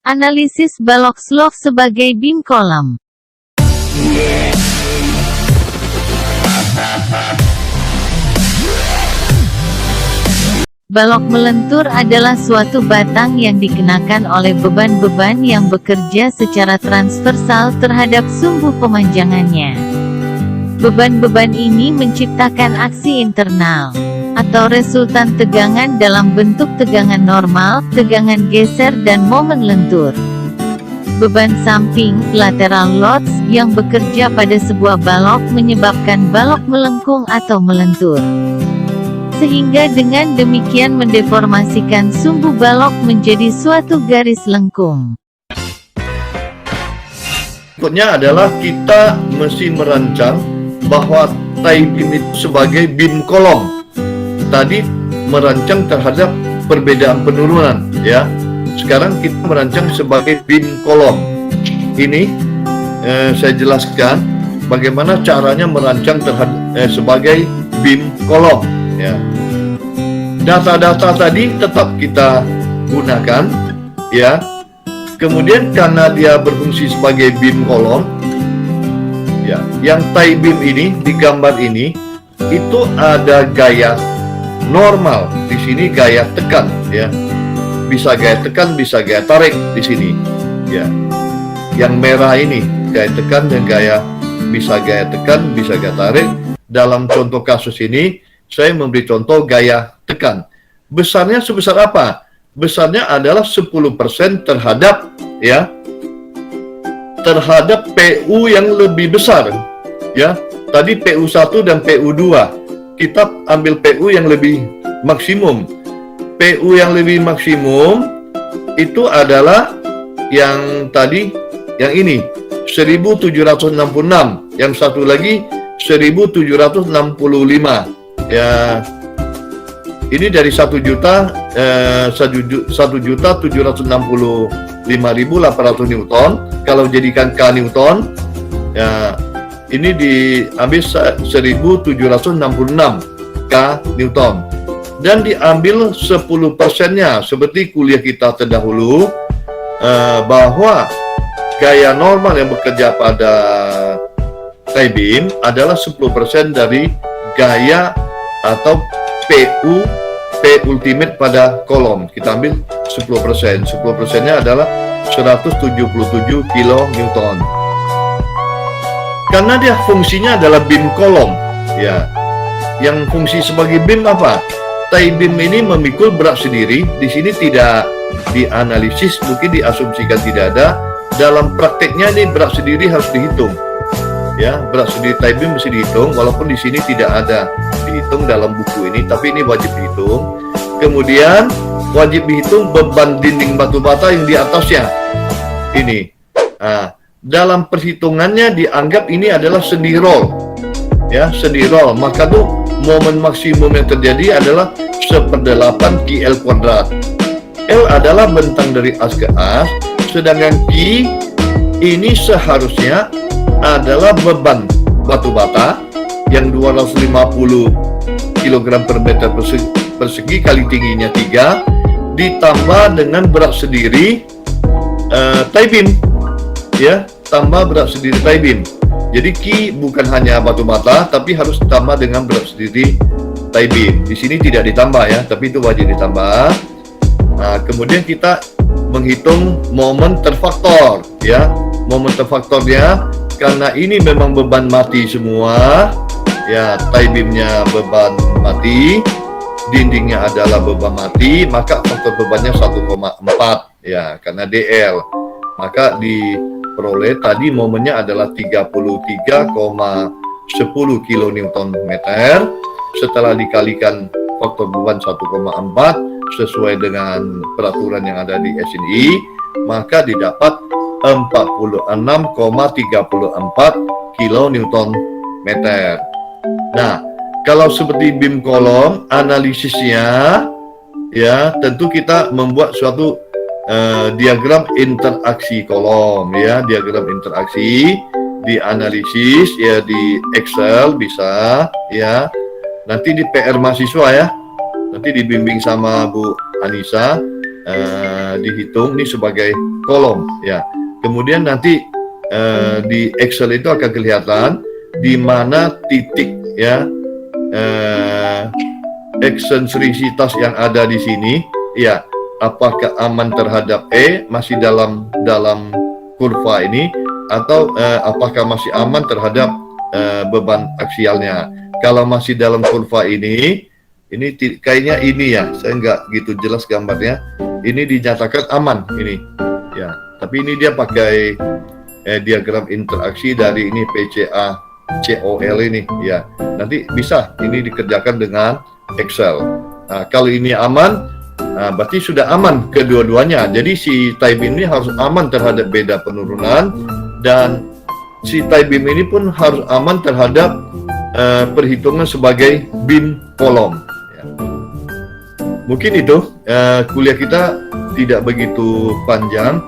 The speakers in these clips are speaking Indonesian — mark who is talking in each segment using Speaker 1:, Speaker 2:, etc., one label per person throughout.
Speaker 1: Analisis balok slov sebagai BIM kolom. Balok melentur adalah suatu batang yang dikenakan oleh beban-beban yang bekerja secara transversal terhadap sumbu pemanjangannya. Beban-beban ini menciptakan aksi internal, atau resultan tegangan dalam bentuk tegangan normal, tegangan geser dan momen lentur. Beban samping, lateral loads, yang bekerja pada sebuah balok menyebabkan balok melengkung atau melentur. Sehingga dengan demikian mendeformasikan sumbu balok menjadi suatu garis lengkung.
Speaker 2: Berikutnya adalah kita mesti merancang bahwa tie beam itu sebagai beam kolom. Tadi merancang terhadap perbedaan penurunan, ya. Sekarang kita merancang sebagai beam kolom. Ini saya jelaskan bagaimana caranya merancang sebagai beam kolom. Ya. Data-data tadi tetap kita gunakan, ya. Kemudian karena dia berfungsi sebagai beam kolom, ya, yang tie beam ini di gambar ini itu ada gaya normal di sini, gaya tekan, ya. Bisa gaya tekan, bisa gaya tarik di sini, ya. Yang merah ini gaya tekan dan bisa gaya tekan, bisa gaya tarik. Dalam contoh kasus ini saya memberi contoh gaya tekan. Besarnya sebesar apa? Besarnya adalah 10% terhadap, ya, terhadap PU yang lebih besar, ya. Tadi PU1 dan PU2. Kita ambil PU yang lebih maksimum. PU yang lebih maksimum itu adalah yang tadi, yang ini 1766, yang satu lagi 1765. Ya, ini dari 1.765.800 Newton. Kalau jadikan K Newton, ya, ini diambil 1766 K Newton. Dan diambil 10%-nya, seperti kuliah kita terdahulu, bahwa gaya normal yang bekerja pada tie beam adalah 10% dari gaya atau PU, P ultimate pada kolom. Kita ambil 10%. 10%-nya adalah 177 kN. Karena dia fungsinya adalah beam kolom, ya. Yang fungsi sebagai beam apa? Tie beam ini memikul berat sendiri. Di sini tidak dianalisis, mungkin diasumsikan tidak ada. Dalam prakteknya ini berat sendiri harus dihitung. Ya, berat sendiri tie beam mesti dihitung, walaupun di sini tidak ada dihitung dalam buku ini, tapi ini wajib dihitung. Kemudian wajib dihitung beban dinding batu bata yang di atasnya. Ini. Nah, dalam perhitungannya dianggap ini adalah sendi roll. Ya, sendi roll. Maka tuh momen maksimum yang terjadi adalah 1/8 QL kuadrat. L adalah bentang dari as ke as, sedangkan Q ini seharusnya adalah beban batu bata yang 250 kg per meter persegi kali tingginya 3 ditambah dengan berat sendiri tie beam, ya, tambah berat sendiri tie beam. Jadi Q bukan hanya batu bata tapi harus ditambah dengan berat sendiri tie beam. Di sini tidak ditambah, ya, tapi itu wajib ditambah. Nah, kemudian kita menghitung momen terfaktor, ya. Momen terfaktornya karena ini memang beban mati semua, ya, tie beamnya beban mati, dindingnya adalah beban mati, maka faktor bebannya 1,4, ya, karena DL. Maka diperoleh tadi momennya adalah 33,10 kN. Setelah dikalikan faktor beban 1,4 sesuai dengan peraturan yang ada di SNI, maka didapat 46,34 kN. Nah, kalau seperti beam kolom, analisisnya, ya, tentu kita membuat suatu diagram interaksi kolom, ya, diagram interaksi, dianalisis, ya, di Excel bisa, ya. Nanti di PR mahasiswa, ya, nanti dibimbing sama Bu Anissa, dihitung ini sebagai kolom ya. Kemudian nanti di Excel itu akan kelihatan di mana titik ya eksentrisitas yang ada di sini ya, apakah aman terhadap masih dalam kurva ini, atau apakah masih aman terhadap beban aksialnya. Kalau masih dalam kurva ini kayaknya ini ya, saya nggak gitu jelas gambarnya. Ini dinyatakan aman ini ya, tapi ini dia pakai diagram interaksi dari ini PCA COL ini ya. Nanti bisa ini dikerjakan dengan Excel. Nah, kalau ini aman, berarti sudah aman kedua-duanya. Jadi si tie beam ini harus aman terhadap beda penurunan, dan si tie beam ini pun harus aman terhadap perhitungan sebagai beam kolom ya. Mungkin itu kuliah kita tidak begitu panjang,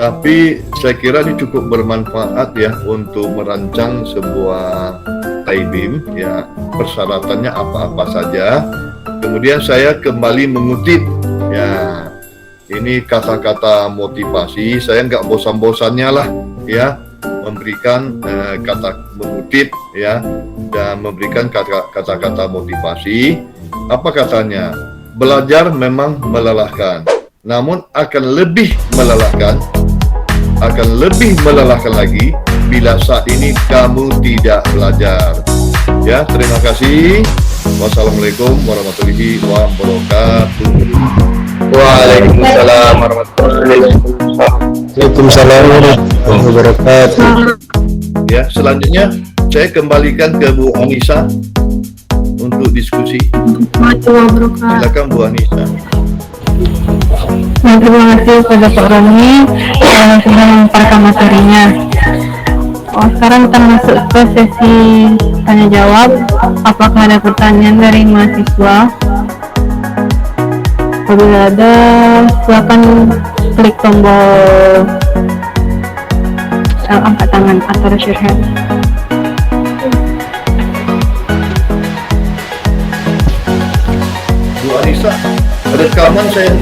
Speaker 2: tapi saya kira ini cukup bermanfaat ya untuk merancang sebuah tie beam ya. Persyaratannya apa-apa saja. Kemudian saya kembali mengutip ya, ini kata-kata motivasi. Saya nggak bosan-bosannya lah ya memberikan mengutip ya, dan memberikan kata-kata motivasi. Apa katanya? Belajar memang melelahkan, namun akan lebih melelahkan lagi bila saat ini kamu tidak belajar. Ya, terima kasih. Wassalamualaikum warahmatullahi wabarakatuh.
Speaker 3: Waalaikumsalam warahmatullahi wabarakatuh.
Speaker 2: Ya, selanjutnya saya kembalikan ke Bu Anissa untuk diskusi. Silakan Bu Anissa.
Speaker 4: Terima kasih kepada Pak Roni yang sudah memparkan materinya. Sekarang kita masuk ke sesi tanya jawab. Apakah ada pertanyaan dari mahasiswa? Apabila ada, silakan klik tombol angkat tangan atau raise your hand.
Speaker 2: Bu Anissa, rekaman saya